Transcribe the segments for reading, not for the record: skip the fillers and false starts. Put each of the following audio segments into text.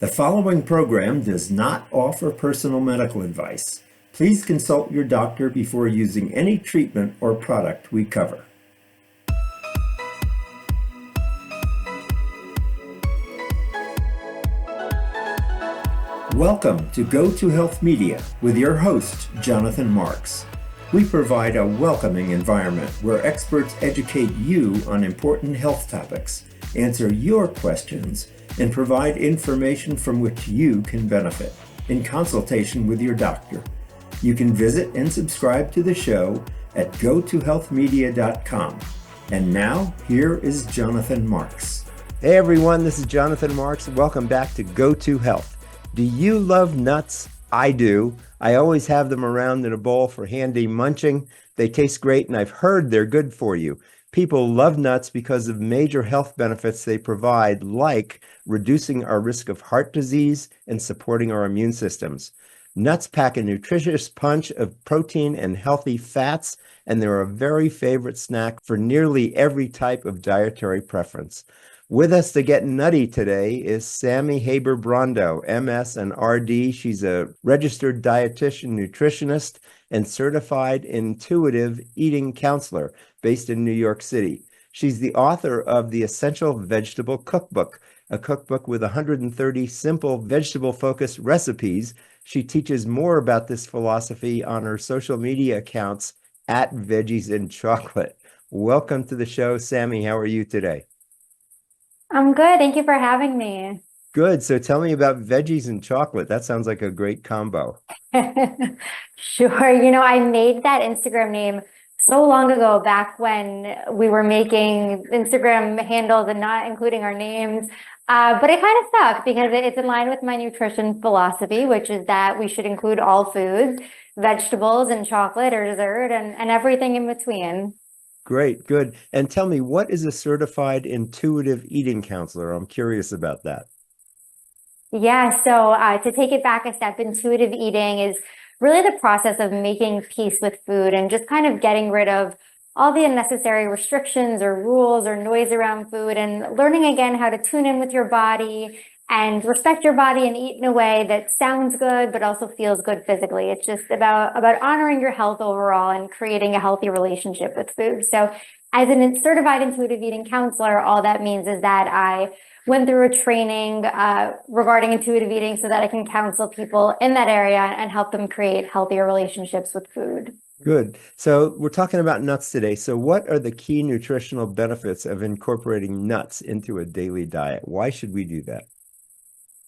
The following program does not offer personal medical advice. Please consult your doctor before using any treatment or product we cover. Welcome to Go to Health Media with your host, Jonathan Marks. We provide a welcoming environment where experts educate you on important health topics, answer your questions, and provide information from which you can benefit in consultation with your doctor. You can visit and subscribe to the show at gotohealthmedia.com. And now, here is Jonathan Marks. Hey everyone, this is Jonathan Marks. Welcome back to Go to Health. Do you love nuts? I do. I always have them around in a bowl for handy munching. They taste great, and I've heard they're good for you. People love nuts because of major health benefits they provide, like reducing our risk of heart disease and supporting our immune systems. Nuts pack a nutritious punch of protein and healthy fats, and they're a very favorite snack for nearly every type of dietary preference. With us to get nutty today is Sammi Haber Brondo, MS and RD. She's a registered dietitian, nutritionist, and certified intuitive eating counselor based in New York City. She's the author of the Essential Vegetable Cookbook, a cookbook with 130 simple vegetable-focused recipes. She teaches more about this philosophy on her social media accounts at Veggies and Chocolate. Welcome to the show, Sammi. How are you today? I'm good. Thank you for having me. Good. So tell me about veggies and chocolate. That sounds like a great combo. Sure. I made that Instagram name so long ago, back when we were making Instagram handles and not including our names. But it kind of stuck because it's in line with my nutrition philosophy, which is that we should include all foods, vegetables and chocolate or dessert and everything in between. Great, good. And tell me, what is a certified intuitive eating counselor? I'm curious about that. Yeah, so to take it back a step, intuitive eating is really the process of making peace with food and just kind of getting rid of all the unnecessary restrictions or rules or noise around food and learning again how to tune in with your body and respect your body and eat in a way that sounds good but also feels good physically. It's just about honoring your health overall and creating a healthy relationship with food. So as a certified intuitive eating counselor, all that means is that I went through a training regarding intuitive eating so that I can counsel people in that area and help them create healthier relationships with food. Good. So we're talking about nuts today. So what are the key nutritional benefits of incorporating nuts into a daily diet? Why should we do that?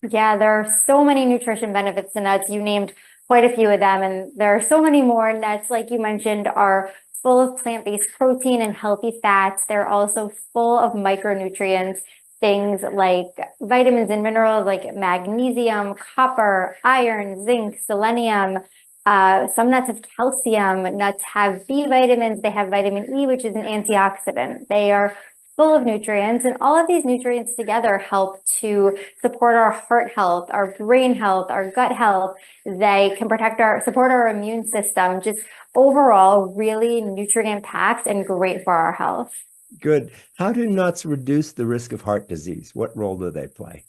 Yeah, there are so many nutrition benefits to nuts. You named quite a few of them, and there are so many more. Nuts, like you mentioned, are full of plant-based protein and healthy fats. They're also full of micronutrients, things like vitamins and minerals like magnesium, copper, iron, zinc, selenium. Some nuts have calcium. Nuts have B vitamins. They have vitamin E, which is an antioxidant. They are full of nutrients, and all of these nutrients together help to support our heart health, our brain health, our gut health. They can support our immune system. Just overall, really nutrient packed and great for our health. Good. How do nuts reduce the risk of heart disease? What role do they play?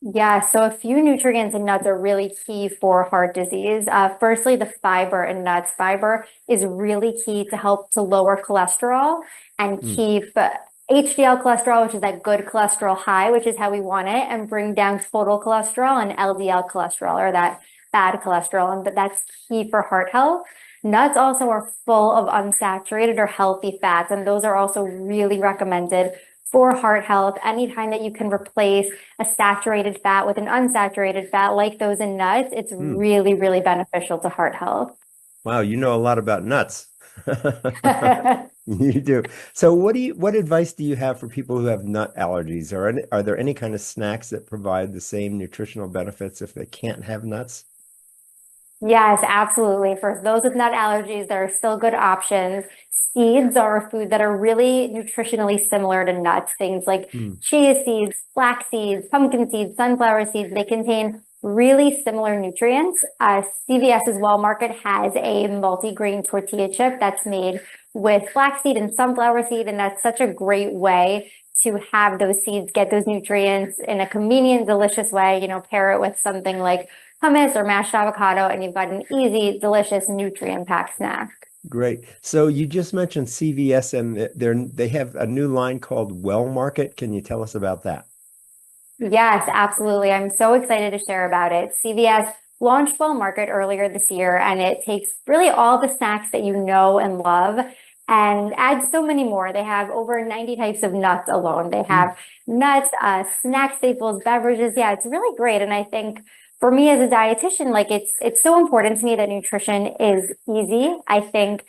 Yeah, so a few nutrients in nuts are really key for heart disease. Firstly, the fiber in nuts. Fiber is really key to help to lower cholesterol and keep HDL cholesterol, which is that good cholesterol, high, which is how we want it, and bring down total cholesterol and LDL cholesterol, or that bad cholesterol. But that's key for heart health. Nuts also are full of unsaturated or healthy fats, and those are also really recommended for heart health. Anytime that you can replace a saturated fat with an unsaturated fat, like those in nuts, it's really, really beneficial to heart health. Wow, you know a lot about nuts. You do. So what advice do you have for people who have nut allergies? Are there any kind of snacks that provide the same nutritional benefits if they can't have nuts? Yes, absolutely. For those with nut allergies, there are still good options. Seeds are a food that are really nutritionally similar to nuts. Things like chia seeds, flax seeds, pumpkin seeds, sunflower seeds. They contain really similar nutrients. CVS's Well Market has a multi-grain tortilla chip that's made with flaxseed and sunflower seed, and that's such a great way to have those seeds get those nutrients in a convenient, delicious way. Pair it with something like hummus or mashed avocado, and you've got an easy, delicious, nutrient-packed snack. Great. So you just mentioned CVS, and they have a new line called Well Market. Can you tell us about that? Yes, absolutely. I'm so excited to share about it. CVS launched Well Market earlier this year, and it takes really all the snacks that you know and love and adds so many more. They have over 90 types of nuts alone. They have nuts, snack staples, beverages. Yeah, it's really great. And I think for me as a dietitian, like it's so important to me that nutrition is easy. I think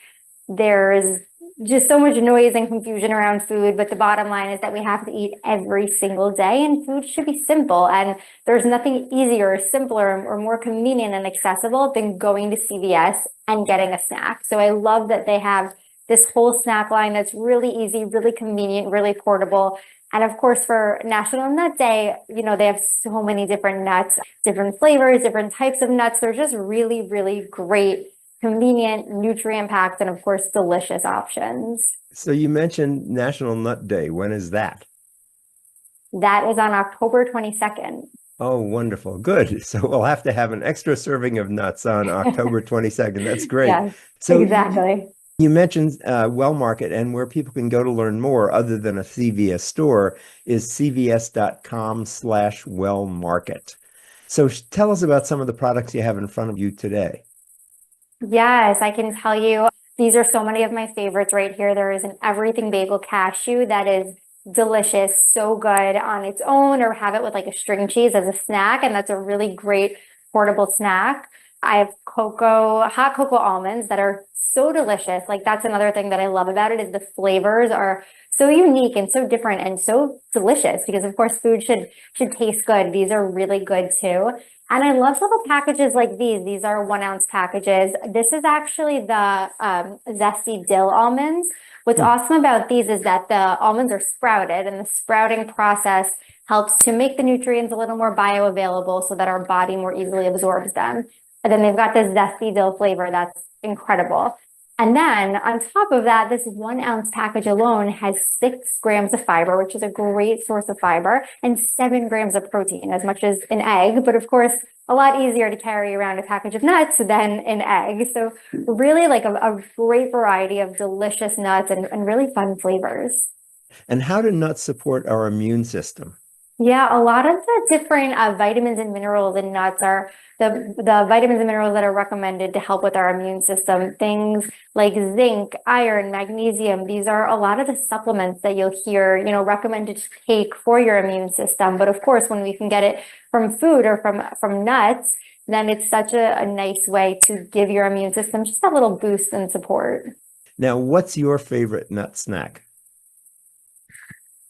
there's just so much noise and confusion around food, but the bottom line is that we have to eat every single day, and food should be simple. And there's nothing easier or simpler or more convenient and accessible than going to CVS and getting a snack. So I love that they have this whole snack line that's really easy, really convenient, really portable. And of course, for National Nut Day, they have so many different nuts, different flavors, different types of nuts. They're just really, really great, convenient, nutrient-packed, and of course, delicious options. So you mentioned National Nut Day. When is that? That is on October 22nd. Oh, wonderful. Good. So we'll have to have an extra serving of nuts on October 22nd. That's great. Yes, So exactly. you mentioned Well Market, and where people can go to learn more other than a CVS store is cvs.com/wellmarket. So tell us about some of the products you have in front of you today. Yes, I can tell you these are so many of my favorites right here. There is an everything bagel cashew that is delicious, so good on its own, or have it with like a string cheese as a snack, and that's a really great portable snack. I have hot cocoa almonds that are so delicious. Like that's another thing that I love about it is the flavors are so unique and so different and so delicious because of course food should taste good. These are really good too. And I love little packages like these. These are 1 ounce packages. This is actually the zesty dill almonds. What's awesome about these is that the almonds are sprouted, and the sprouting process helps to make the nutrients a little more bioavailable so that our body more easily absorbs them. And then they've got this zesty dill flavor that's incredible. And then on top of that, this 1 ounce package alone has 6 grams of fiber, which is a great source of fiber, and 7 grams of protein, as much as an egg. But of course, a lot easier to carry around a package of nuts than an egg. So really like a great variety of delicious nuts and really fun flavors. And how do nuts support our immune system? Yeah, a lot of the different vitamins and minerals in nuts are the vitamins and minerals that are recommended to help with our immune system. Things like zinc, iron, magnesium. These are a lot of the supplements that you'll hear, recommended to take for your immune system. But of course, when we can get it from food or from nuts, then it's such a nice way to give your immune system just a little boost and support. Now, what's your favorite nut snack?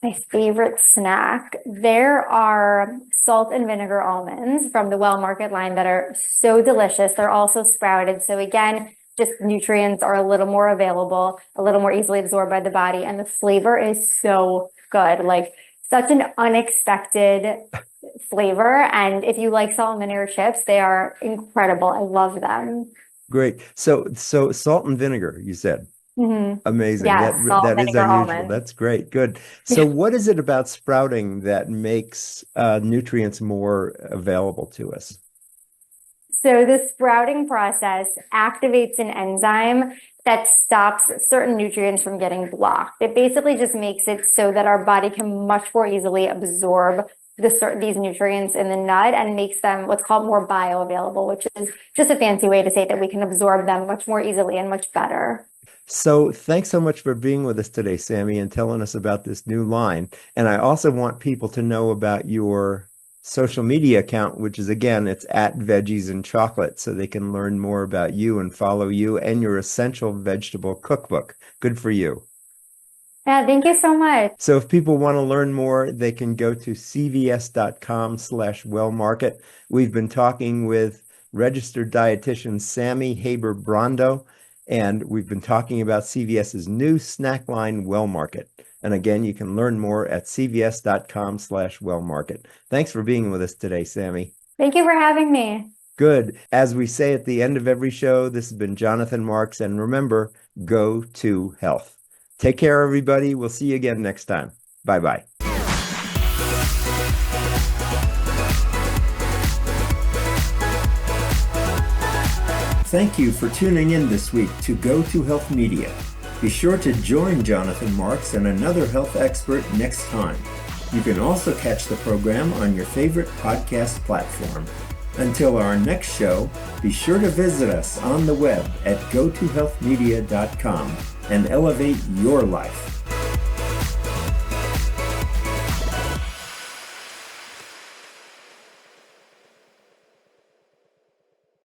My favorite snack. There are salt and vinegar almonds from the Well Market line that are so delicious. They're also sprouted. So again, just nutrients are a little more available, a little more easily absorbed by the body. And the flavor is so good. Like such an unexpected flavor. And if you like salt and vinegar chips, they are incredible. I love them. Great. So salt and vinegar, you said. Mm-hmm. Amazing. Yes, That is unusual. almonds. That's great. Good. So what is it about sprouting that makes nutrients more available to us? So the sprouting process activates an enzyme that stops certain nutrients from getting blocked. It basically just makes it so that our body can much more easily absorb these nutrients in the nut and makes them what's called more bioavailable, which is just a fancy way to say that we can absorb them much more easily and much better. So thanks so much for being with us today, Sammi, and telling us about this new line. And I also want people to know about your social media account, which is, again, it's at Veggies and Chocolate, so they can learn more about you and follow you and your essential vegetable cookbook. Good for you. Yeah, thank you so much. So if people want to learn more, they can go to cvs.com/wellmarket. We've been talking with registered dietitian Sammi Haber Brondo, and we've been talking about CVS's new snack line, Well Market. And again, you can learn more at cvs.com/wellmarket. Thanks for being with us today, Sammi. Thank you for having me. Good. As we say at the end of every show, this has been Jonathan Marks. And remember, go to health. Take care, everybody. We'll see you again next time. Bye-bye. Thank you for tuning in this week to Go to Health Media. Be sure to join Jonathan Marks and another health expert next time. You can also catch the program on your favorite podcast platform. Until our next show, be sure to visit us on the web at gotohealthmedia.com and elevate your life.